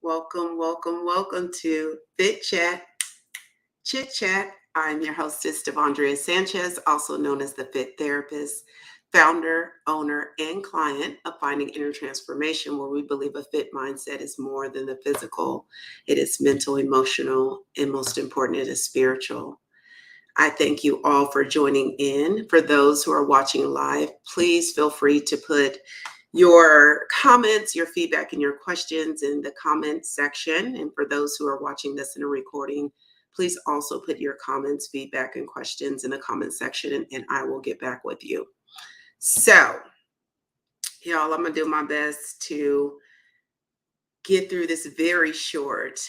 Welcome to Fit Chat, Chit Chat. I'm your hostess, Devondria Sanchez, also known as the Fit Therapist, founder, owner, and client of Finding Inner Transformation, where we believe a fit mindset is more than the physical. It is mental, emotional, and most important, it is spiritual. I thank you all for joining in. For those who are watching live, please feel free to put your comments, your feedback, and your questions in the comment section. And for those who are watching this in a recording, please also put your comments, feedback, and questions in the comment section, and I will get back with you. So, y'all, I'm going to do my best to get through this very short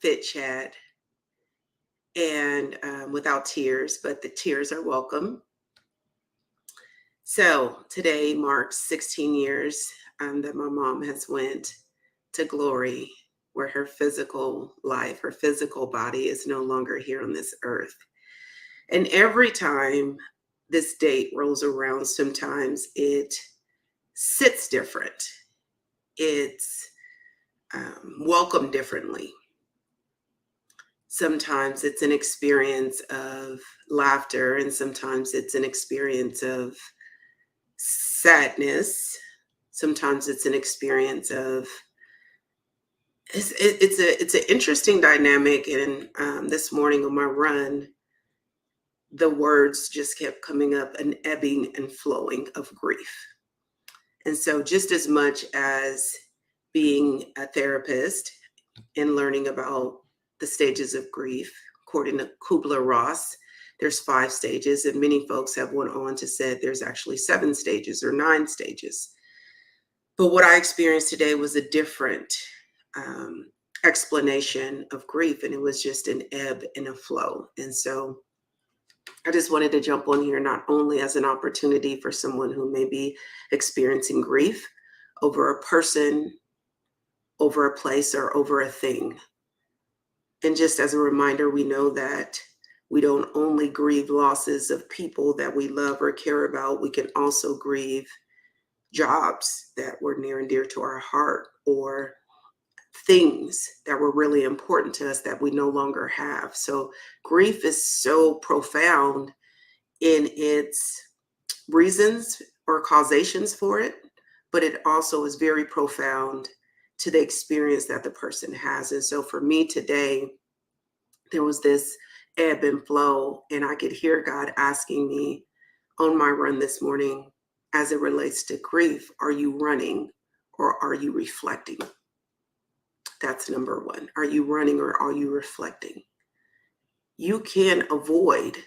fit chat and without tears, but the tears are welcome. So today marks 16 years that my mom has went to glory, where her physical life, her physical body is no longer here on this earth. And every time this date rolls around, sometimes it sits different. It's welcomed differently. Sometimes it's an experience of laughter, and sometimes it's an experience of sadness. Sometimes it's an experience of it's an interesting dynamic. And this morning on my run, the words just kept coming up: an ebbing and flowing of grief. And so, just as much as being a therapist and learning about the stages of grief, according to Kubler-Ross, there's 5 stages, and many folks have went on to say there's actually 7 stages or 9 stages. But what I experienced today was a different explanation of grief, and it was just an ebb and a flow. And so I just wanted to jump on here not only as an opportunity for someone who may be experiencing grief over a person, over a place, or over a thing. And just as a reminder, we know that we don't only grieve losses of people that we love or care about, we can also grieve jobs that were near and dear to our heart, or things that were really important to us that we no longer have. So grief is so profound in its reasons or causations for it, but it also is very profound to the experience that the person has. And so for me today, there was this ebb and flow, and I could hear God asking me on my run this morning, as it relates to grief, are you running or are you reflecting? That's number one. Are you running or are you reflecting? You can avoid,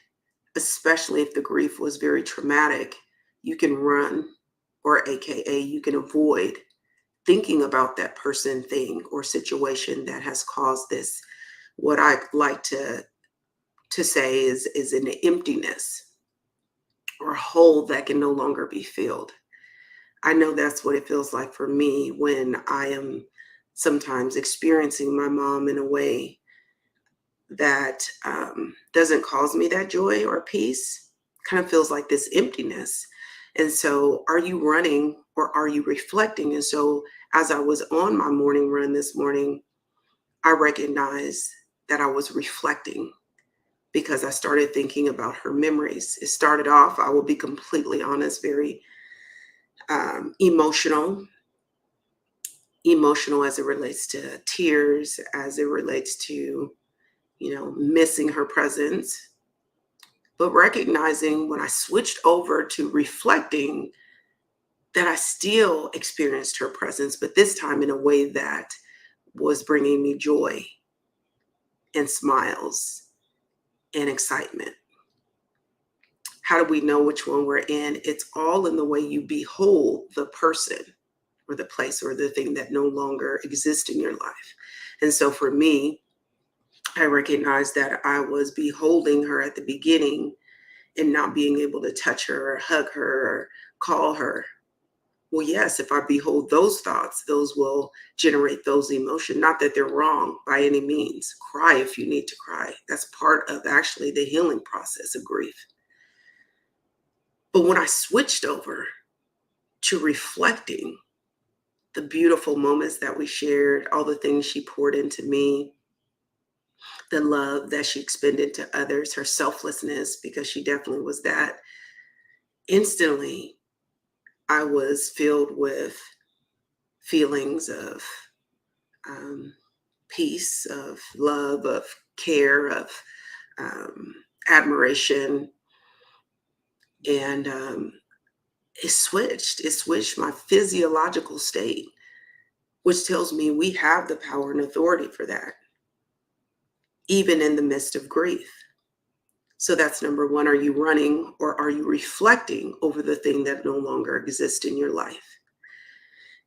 especially if the grief was very traumatic, you can run, or AKA you can avoid thinking about that person, thing, or situation that has caused this, what I like to say is an emptiness or a hole that can no longer be filled. I know that's what it feels like for me when I am sometimes experiencing my mom in a way that doesn't cause me that joy or peace. Kind of feels like this emptiness. And so, are you running or are you reflecting? And so, as I was on my morning run this morning, I recognized that I was reflecting, because I started thinking about her memories. It started off, I will be completely honest, very emotional as it relates to tears, as it relates to, missing her presence. But recognizing when I switched over to reflecting that I still experienced her presence, but this time in a way that was bringing me joy and smiles and excitement. How do we know which one we're in? It's all in the way you behold the person or the place or the thing that no longer exists in your life. And so for me, I recognized that I was beholding her at the beginning and not being able to touch her or hug her or call her. Well, yes, if I behold those thoughts, those will generate those emotions. Not that they're wrong by any means. Cry if you need to cry. That's part of actually the healing process of grief. But when I switched over to reflecting, the beautiful moments that we shared, all the things she poured into me, the love that she expended to others, her selflessness, because she definitely was that. Instantly, I was filled with feelings of um, peace, of love, of care, of um, admiration. And it switched. It switched my physiological state, which tells me we have the power and authority for that, even in the midst of grief. So that's number one. Are you running or are you reflecting over the thing that no longer exists in your life?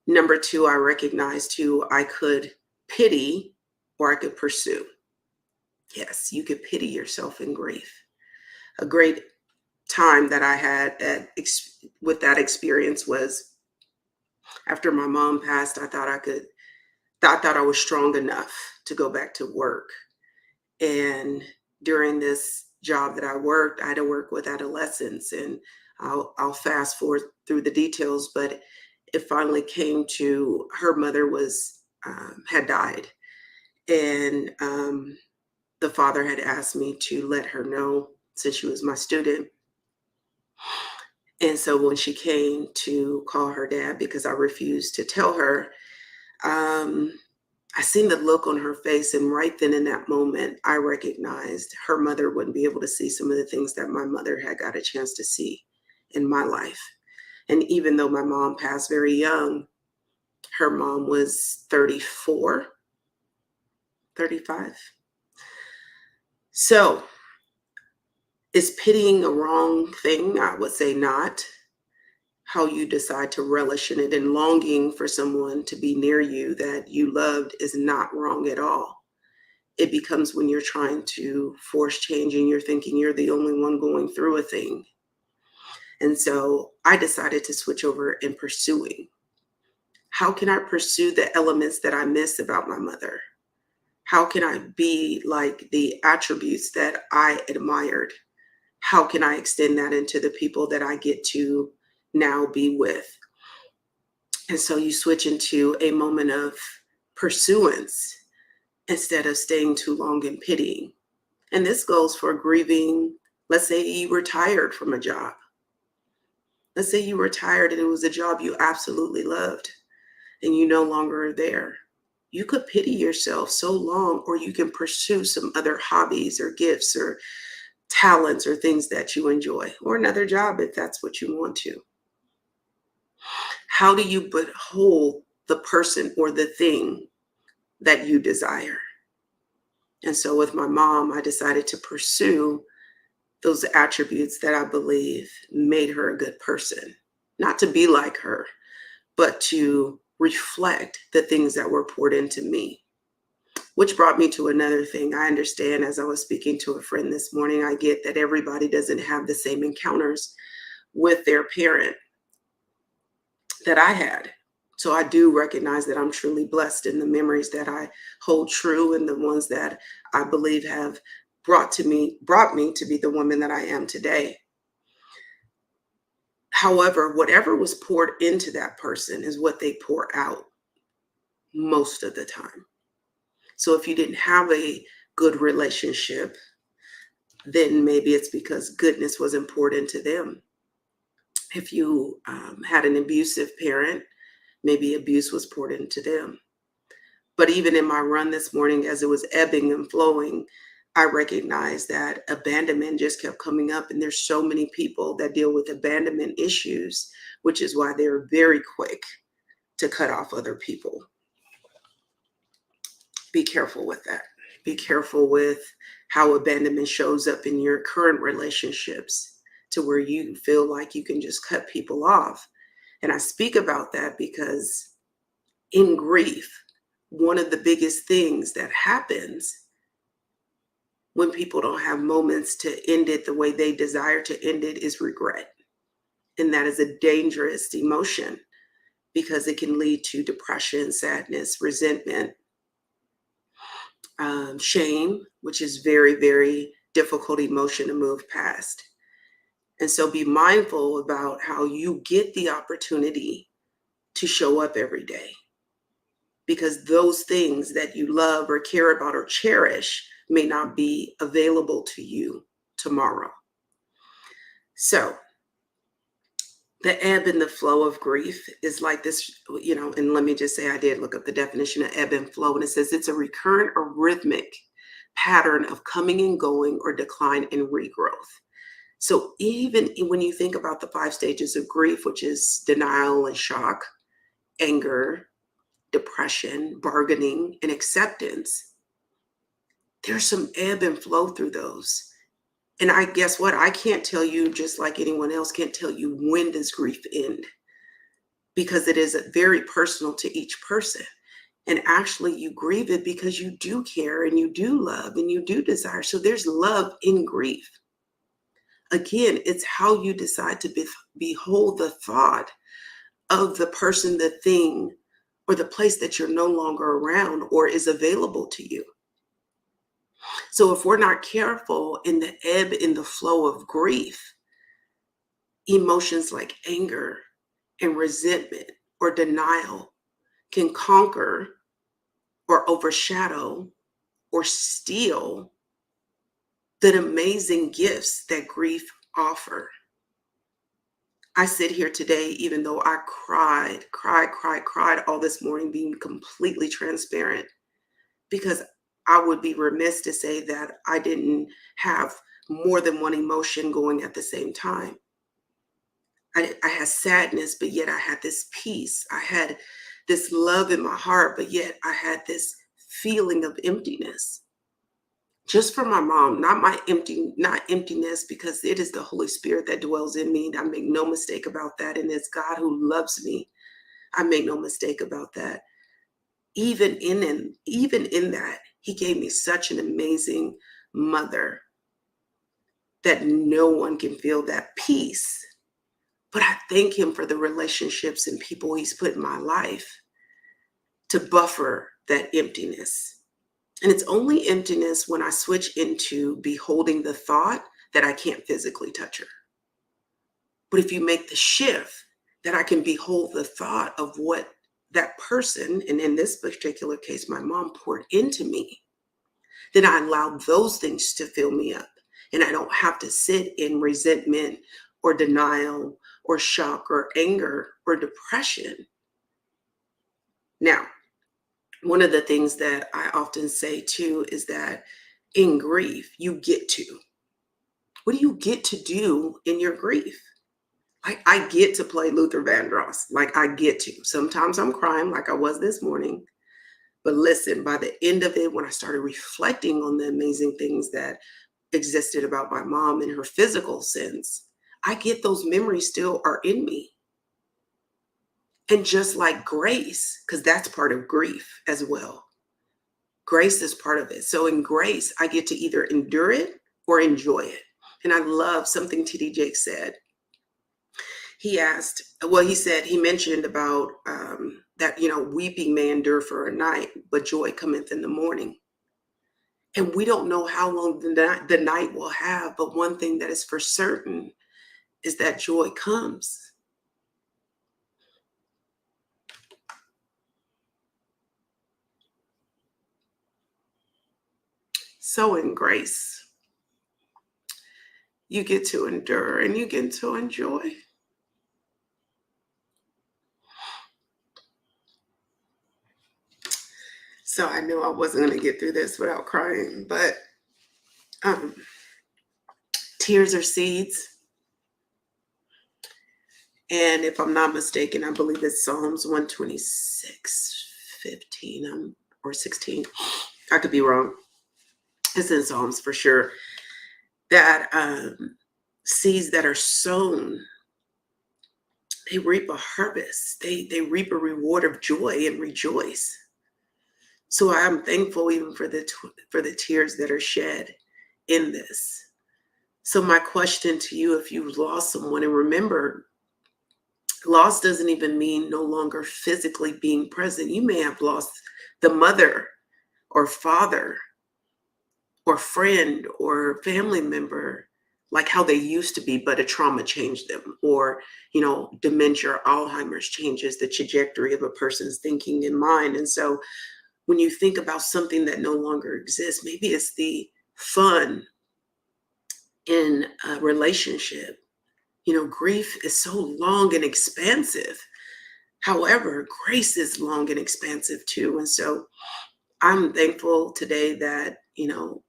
Number two, I recognized who I could pity or I could pursue. Yes, you could pity yourself in grief. A great time that I had with that experience was after my mom passed. I thought I was strong enough to go back to work. And during this job that I worked, I had to work with adolescents, and I'll fast forward through the details, but it finally came to her mother had died, and the father had asked me to let her know since she was my student. And so when she came to call her dad, because I refused to tell her, I seen the look on her face, and right then in that moment, I recognized her mother wouldn't be able to see some of the things that my mother had got a chance to see in my life. And even though my mom passed very young, her mom was 34, 35. So is pitying a wrong thing? I would say not. How you decide to relish in it and longing for someone to be near you that you loved is not wrong at all. It becomes when you're trying to force change and you're thinking you're the only one going through a thing. And so I decided to switch over in pursuing. How can I pursue the elements that I miss about my mother? How can I be like the attributes that I admired? How can I extend that into the people that I get to now be with? And so you switch into a moment of pursuance instead of staying too long in pitying. And this goes for grieving. Let's say you retired from a job. Let's say you retired and it was a job you absolutely loved and you no longer are there. You could pity yourself so long, or you can pursue some other hobbies or gifts or talents or things that you enjoy, or another job if that's what you want to. How do you behold the person or the thing that you desire? And so with my mom, I decided to pursue those attributes that I believe made her a good person. Not to be like her, but to reflect the things that were poured into me. Which brought me to another thing. I understand, as I was speaking to a friend this morning, I get that everybody doesn't have the same encounters with their parent that I had. So I do recognize that I'm truly blessed in the memories that I hold true and the ones that I believe have brought me to be the woman that I am today. However, whatever was poured into that person is what they pour out most of the time. So if you didn't have a good relationship, then maybe it's because goodness wasn't poured into them. If you had an abusive parent, maybe abuse was poured into them. But even in my run this morning, as it was ebbing and flowing, I recognized that abandonment just kept coming up. And there's so many people that deal with abandonment issues, which is why they're very quick to cut off other people. Be careful with that. Be careful with how abandonment shows up in your current relationships to where you feel like you can just cut people off. And I speak about that because in grief, one of the biggest things that happens when people don't have moments to end it the way they desire to end it is regret. And that is a dangerous emotion because it can lead to depression, sadness, resentment, shame, which is very, very difficult emotion to move past. And so be mindful about how you get the opportunity to show up every day. because those things that you love or care about or cherish may not be available to you tomorrow. So the ebb and the flow of grief is like this, and let me just say, I did look up the definition of ebb and flow, and it says it's a recurrent or rhythmic pattern of coming and going or decline and regrowth. So even when you think about the 5 stages of grief, which is denial and shock, anger, depression, bargaining, and acceptance, there's some ebb and flow through those. And I guess what? I can't tell you, just like anyone else can't tell you, when does grief end, because it is very personal to each person. And actually you grieve it because you do care and you do love and you do desire. So there's love in grief. Again, it's how you decide to behold the thought of the person, the thing, or the place that you're no longer around or is available to you. So if we're not careful in the ebb and the flow of grief, emotions like anger and resentment or denial can conquer or overshadow or steal the amazing gifts that grief offer. I sit here today, even though I cried all this morning, being completely transparent, because I would be remiss to say that I didn't have more than one emotion going at the same time. I had sadness, but yet I had this peace. I had this love in my heart, but yet I had this feeling of emptiness. Just for my mom, not emptiness, because it is the Holy Spirit that dwells in me. I make no mistake about that. And it's God who loves me. I make no mistake about that. Even in that, he gave me such an amazing mother that no one can feel that peace. But I thank him for the relationships and people he's put in my life to buffer that emptiness. And it's only emptiness when I switch into beholding the thought that I can't physically touch her. But if you make the shift that I can behold the thought of what that person, and in this particular case, my mom, poured into me, then I allow those things to fill me up. And I don't have to sit in resentment or denial or shock or anger or depression. Now, one of the things that I often say too is that in grief, you get to. What do you get to do in your grief? Like, I get to play Luther Vandross. Like, I get to. Sometimes I'm crying like I was this morning. But listen, by the end of it, when I started reflecting on the amazing things that existed about my mom in her physical sense, I get those memories still are in me. And just like grace, because that's part of grief as well. Grace is part of it. So in grace, I get to either endure it or enjoy it. And I love something T.D. Jakes said. He mentioned about that, weeping may endure for a night, but joy cometh in the morning. And we don't know how long the night will have, but one thing that is for certain is that joy comes. So in grace, you get to endure and you get to enjoy. So I knew I wasn't going to get through this without crying, but tears are seeds. And if I'm not mistaken, I believe it's Psalms 126:15 or 16. I could be wrong. It's in Psalms for sure. That seeds that are sown, they reap a harvest. They reap a reward of joy and rejoice. So I'm thankful even for the tears that are shed in this. So my question to you, if you've lost someone, and remember, loss doesn't even mean no longer physically being present. You may have lost the mother or father or friend or family member like how they used to be, but a trauma changed them, or, dementia or Alzheimer's changes the trajectory of a person's thinking and mind. And so when you think about something that no longer exists, maybe it's the fun in a relationship. Grief is so long and expansive. However, grace is long and expansive too. And so I'm thankful today that,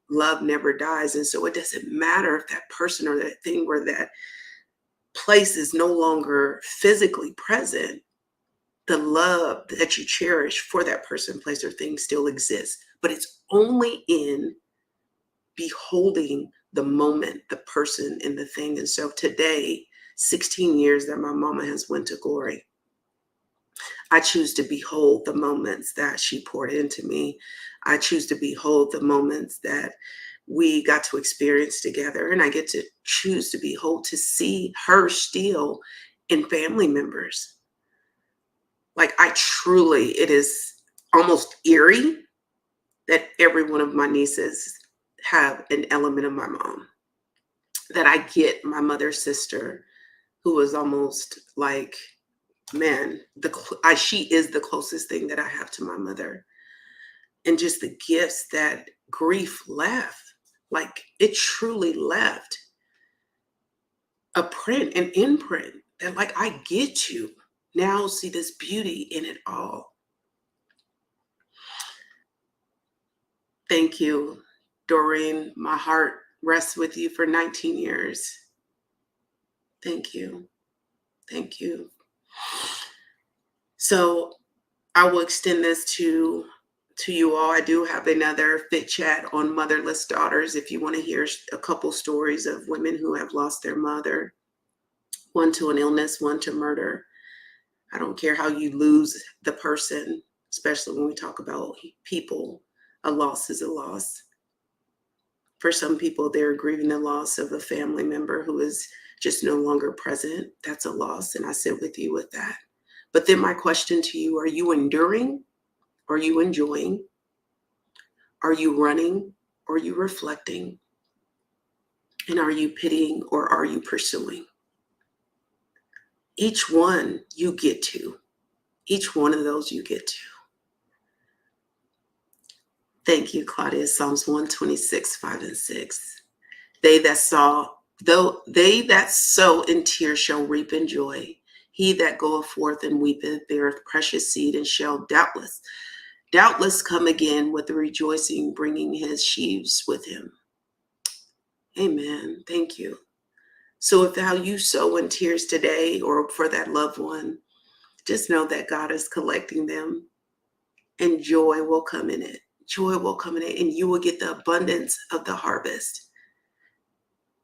love never dies. And so it doesn't matter if that person or that thing or that place is no longer physically present, the love that you cherish for that person, place, or thing still exists. But it's only in beholding the moment, the person, and the thing. And so today, 16 years that my mama has went to glory, I choose to behold the moments that she poured into me. I choose to behold the moments that we got to experience together. And I get to choose to behold, to see her still in family members. Like it is almost eerie that every one of my nieces have an element of my mom. That I get my mother's sister, who was almost like, man, she is the closest thing that I have to my mother. And just the gifts that grief left, like it truly left a print, an imprint that like I get to now see this beauty in it all. Thank you, Doreen. My heart rests with you for 19 years. Thank you. Thank you. So I will extend this to you all. I do have another fit chat on motherless daughters. If you want to hear a couple stories of women who have lost their mother, one to an illness, one to murder. I don't care how you lose the person, especially when we talk about people. A loss is a loss. For some people, they're grieving the loss of a family member who is just no longer present. That's a loss, and I sit with you with that. But then my question to you, are you enduring? Are you enjoying? Are you running? Are you reflecting? And are you pitying or are you pursuing? Each one you get to. Each one of those you get to. Thank you, Claudia. Psalms 126, 5 and 6. They that sow in tears shall reap in joy. He that goeth forth and weepeth beareth precious seed, and shall doubtless come again with the rejoicing, bringing his sheaves with him. Amen. Thank you. So if how you sow in tears today or for that loved one, just know that God is collecting them, and joy will come in it. Joy will come in it, and you will get the abundance of the harvest.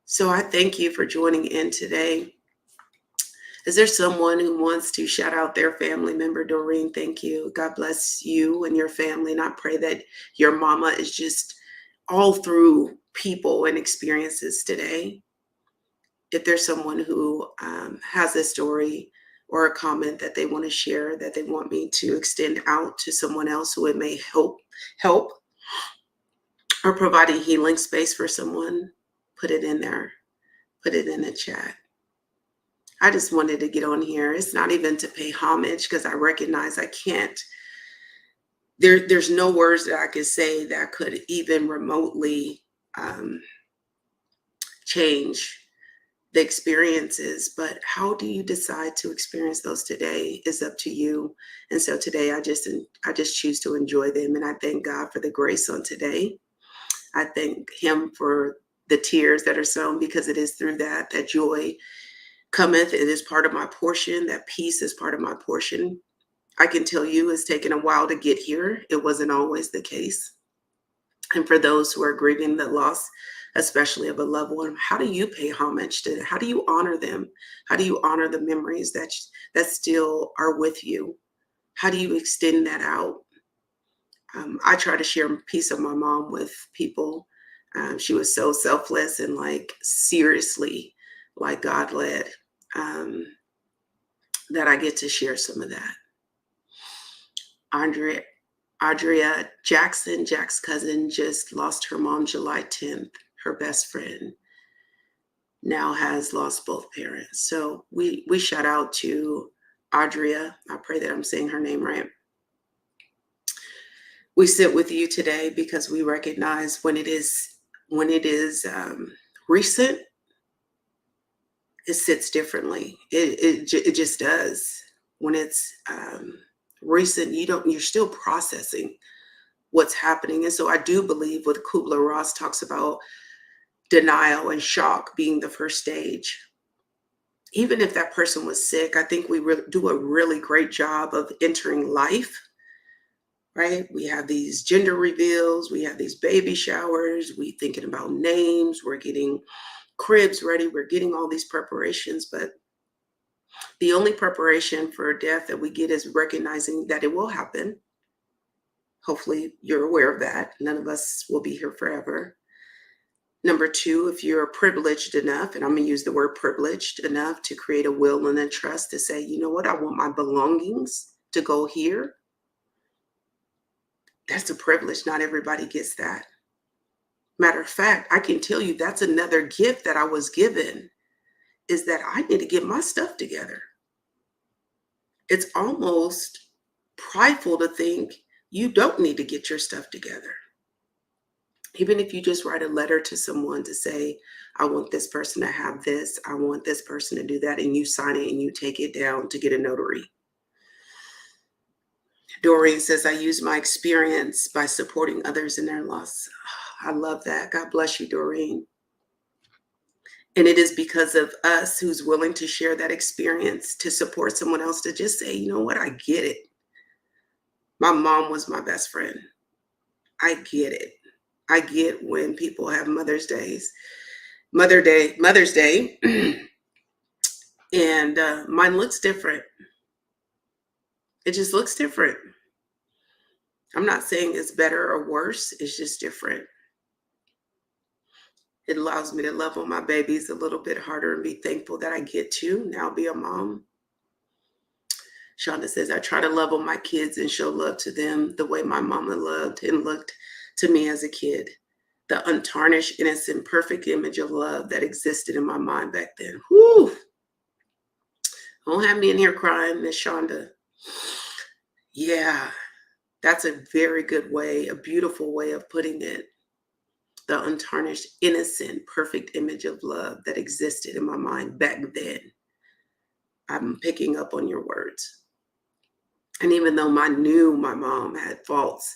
So I thank you for joining in today. Is there someone who wants to shout out their family member? Doreen, thank you. God bless you and your family. And I pray that your mama is just all through people and experiences today. If there's someone who has a story or a comment that they want to share, that they want me to extend out to someone else who it may help, or provide a healing space for someone, put it in there. Put it in the chat. I just wanted to get on here. It's not even to pay homage, because I recognize I can't. There's no words that I could say that could even remotely change the experiences. But how do you decide to experience those today is up to you. And so today I just choose to enjoy them. And I thank God for the grace on today. I thank him for the tears that are sown, because it is through that joy cometh. It is part of my portion. That peace is part of my portion. I can tell you it's taken a while to get here. It wasn't always the case. And for those who are grieving the loss, especially of a loved one, how do you pay homage to them? How do you honor them? How do you honor the memories that still are with you? How do you extend that out? I try to share a piece of my mom with people. She was so selfless and like seriously like God led, that I get to share some of that. Andrea Jackson, Jack's cousin, just lost her mom July 10th, her best friend. now has lost both parents. So we shout out to Audria. I pray that I'm saying her name right. We sit with you today because we recognize when it is recent, it sits differently. It just does. When it's recent, you're still processing what's happening. And so I do believe what Kubler-Ross talks about, denial and shock being the first stage. Even if that person was sick, I think we do a really great job of entering life, right? We have these gender reveals, we have these baby showers, we thinking about names, we're getting cribs ready, we're getting all these preparations, but the only preparation for death that we get is recognizing that it will happen. Hopefully you're aware of that. None of us will be here forever. Number two, if you're privileged enough, and I'm going to use the word privileged enough to create a will and a trust to say, you know what, I want my belongings to go here. That's a privilege. Not everybody gets that. Matter of fact, I can tell you that's another gift that I was given, is that I need to get my stuff together. It's almost prideful to think you don't need to get your stuff together. Even if you just write a letter to someone to say, I want this person to have this, I want this person to do that, and you sign it and you take it down to get a notary. Doreen says, I use my experience by supporting others in their loss. I love that. God bless you, Doreen. And it is because of us who's willing to share that experience to support someone else to just say, you know what, I get it. My mom was my best friend. I get it. I get when people have Mother's Day, and mine looks different. It just looks different. I'm not saying it's better or worse. It's just different. It allows me to love on my babies a little bit harder and be thankful that I get to now be a mom. Shonda says, I try to love on my kids and show love to them the way my mama loved and looked to me as a kid. The untarnished, innocent, perfect image of love that existed in my mind back then. Whew. Don't have me in here crying, Miss Shonda. Yeah, that's a very good way, a beautiful way of putting it. The untarnished, innocent, perfect image of love that existed in my mind back then. I'm picking up on your words. And even though I knew my mom had faults,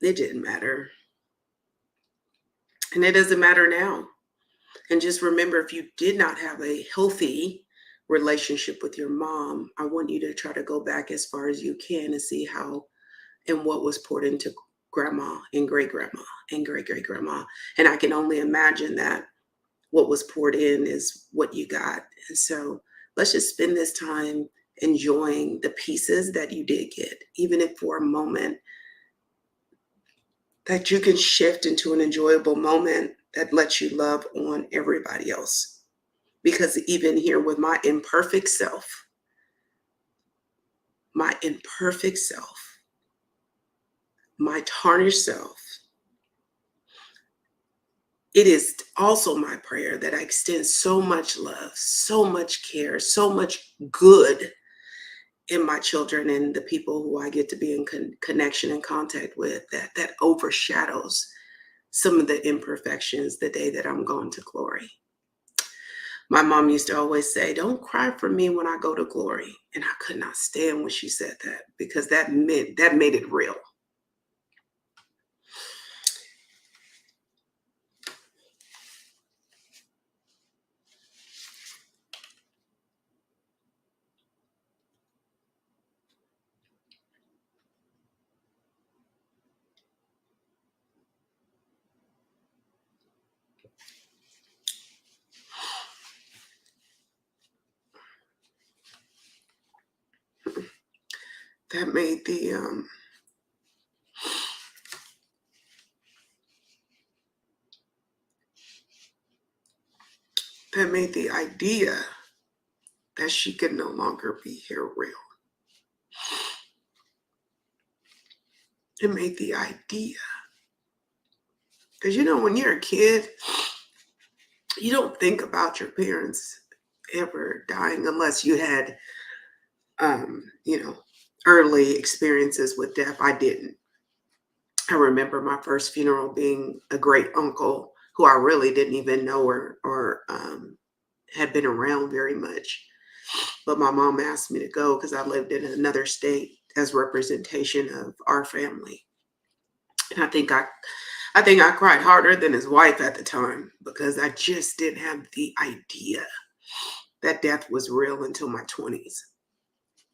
it didn't matter. And it doesn't matter now. And just remember, if you did not have a healthy relationship with your mom, I want you to try to go back as far as you can and see how and what was poured into grandma and great grandma and great great grandma. And I can only imagine that what was poured in is what you got. And so let's just spend this time enjoying the pieces that you did get, even if for a moment that you can shift into an enjoyable moment that lets you love on everybody else. Because even here with my imperfect self, my tarnished self, it is also my prayer that I extend so much love, so much care, so much good in my children and the people who I get to be in connection and contact with, that overshadows some of the imperfections the day that I'm going to glory. My mom used to always say, don't cry for me when I go to glory. And I could not stand when she said that, because that made it real. That made the idea that she could no longer be here real. It made the idea. Because when you're a kid, You don't think about your parents ever dying unless you had, you know, early experiences with death. I didn't. I remember my first funeral being a great uncle who I really didn't even know or had been around very much. But my mom asked me to go because I lived in another state as representation of our family. And I think I cried harder than his wife at the time because I just didn't have the idea that death was real until my 20s.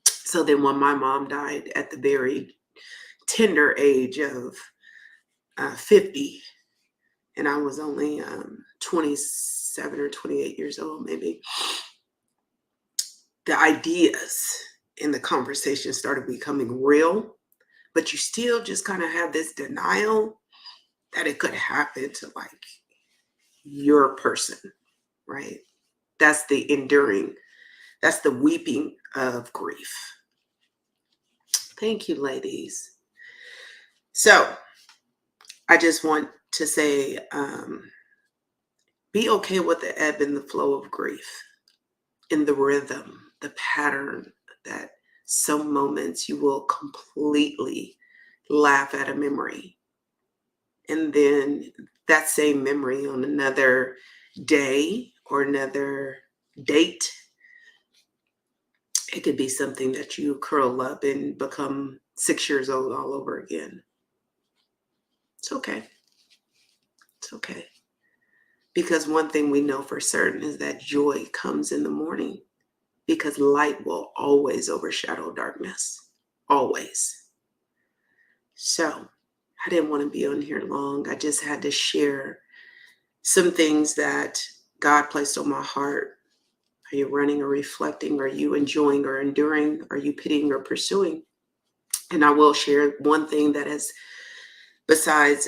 So then when my mom died at the very tender age of 50, and I was only 27 or 28 years old, maybe, the ideas and the conversation started becoming real, but you still just kind of have this denial that it could happen to like your person, right? That's the enduring, that's the weeping of grief. Thank you, ladies. So I just want to say, be okay with the ebb and the flow of grief, in the rhythm, the pattern, that some moments you will completely laugh at a memory. And then that same memory on another day or another date, it could be something that you curl up and become 6 years old all over again. It's okay. It's okay. Because one thing we know for certain is that joy comes in the morning, because light will always overshadow darkness. Always. So I didn't want to be on here long. I just had to share some things that God placed on my heart. Are you running or reflecting? Are you enjoying or enduring? Are you pitying or pursuing? And I will share one thing that is, besides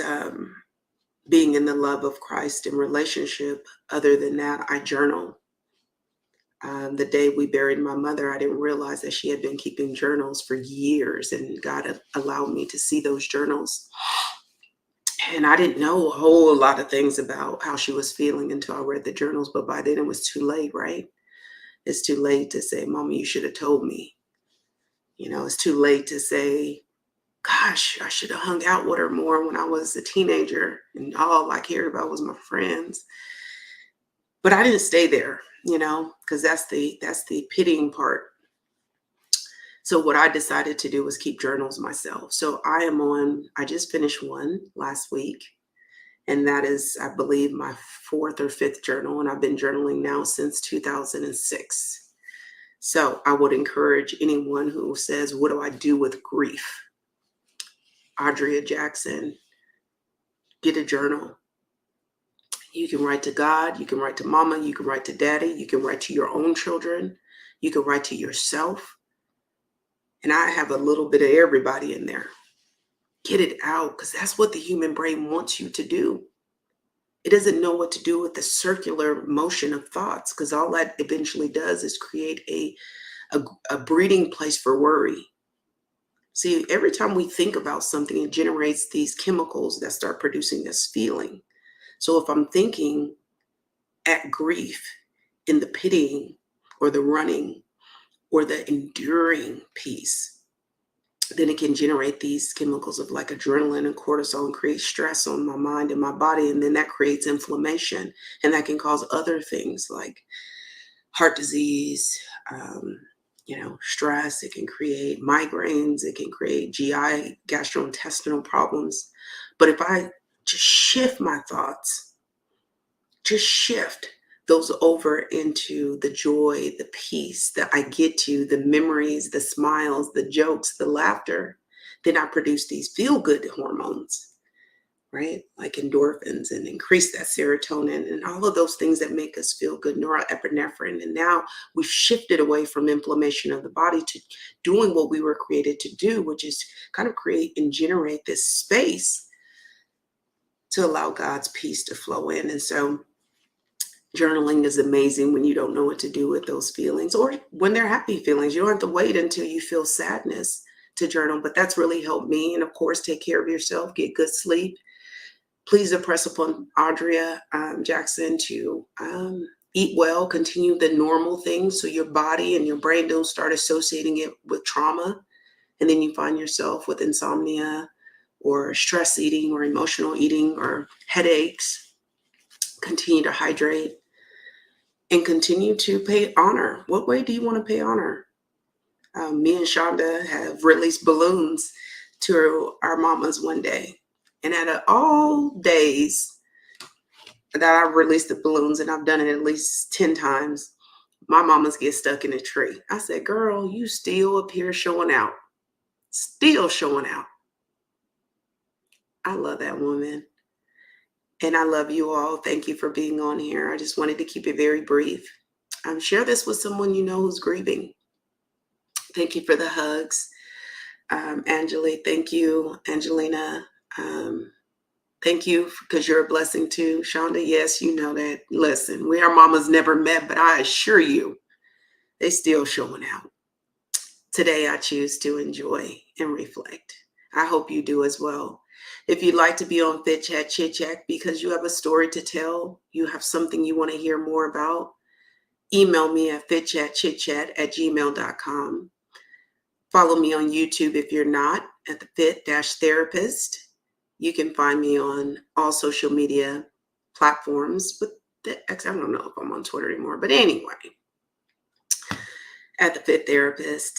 being in the love of Christ in relationship, other than that, I journal. The day we buried my mother, I didn't realize that she had been keeping journals for years, and God allowed me to see those journals. And I didn't know a whole lot of things about how she was feeling until I read the journals, but by then it was too late, right? It's too late to say, Mama, you should have told me. You know, it's too late to say, gosh, I should have hung out with her more when I was a teenager and all I cared about was my friends. But I didn't stay there, you know, because that's the pitying part. So what I decided to do was keep journals myself. So I just finished one last week. And that is, I believe, my 4th or 5th journal. And I've been journaling now since 2006. So I would encourage anyone who says, what do I do with grief? Audrea Jackson, get a journal. You can write to God, you can write to Mama, you can write to Daddy, you can write to your own children, you can write to yourself. And I have a little bit of everybody in there. Get it out, because that's what the human brain wants you to do. It doesn't know what to do with the circular motion of thoughts, because all that eventually does is create a breeding place for worry. See, every time we think about something, it generates these chemicals that start producing this feeling. So if I'm thinking at grief, in the pitying or the running or the enduring piece, then it can generate these chemicals of like adrenaline and cortisol and create stress on my mind and my body. And then that creates inflammation, and that can cause other things like heart disease, stress. It can create migraines. It can create GI, gastrointestinal problems. But if I just shift my thoughts, just shift those over into the joy, the peace that I get to, the memories, the smiles, the jokes, the laughter, then I produce these feel-good hormones, right? Like endorphins, and increase that serotonin and all of those things that make us feel good, norepinephrine. And now we've shifted away from inflammation of the body to doing what we were created to do, which is kind of create and generate this space to allow God's peace to flow in. And so journaling is amazing when you don't know what to do with those feelings, or when they're happy feelings. You don't have to wait until you feel sadness to journal, but that's really helped me. And of course, take care of yourself, get good sleep, Please impress upon Audria Jackson to eat well, continue the normal things so your body and your brain don't start associating it with trauma. And then you find yourself with insomnia or stress eating or emotional eating or headaches. Continue to hydrate and continue to pay honor. What way do you want to pay honor? Me and Shonda have released balloons to our mamas one day. And out of all days that I've released the balloons, and I've done it at least 10 times, my mamas get stuck in a tree. I said, girl, you still up here showing out. Still showing out. I love that woman. And I love you all. Thank you for being on here. I just wanted to keep it very brief. Share this with someone you know who's grieving. Thank you for the hugs. Angeli, thank you. Angelina, thank you because you're a blessing too. Shonda, yes, you know that. Listen, we our mamas never met, but I assure you, they still showing out. Today, I choose to enjoy and reflect. I hope you do as well. If you'd like to be on Fit Chat Chit Chat because you have a story to tell, you have something you want to hear more about, email me at fitchatchitchat@gmail.com. Follow me on YouTube if you're not, at the Fit-Therapist. You can find me on all social media platforms. I don't know if I'm on Twitter anymore, but anyway, at the Fit Therapist.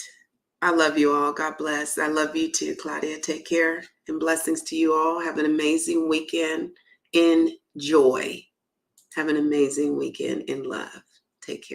I love you all. God bless. I love you too, Claudia. Take care and blessings to you all. Have an amazing weekend in joy. Have an amazing weekend in love. Take care.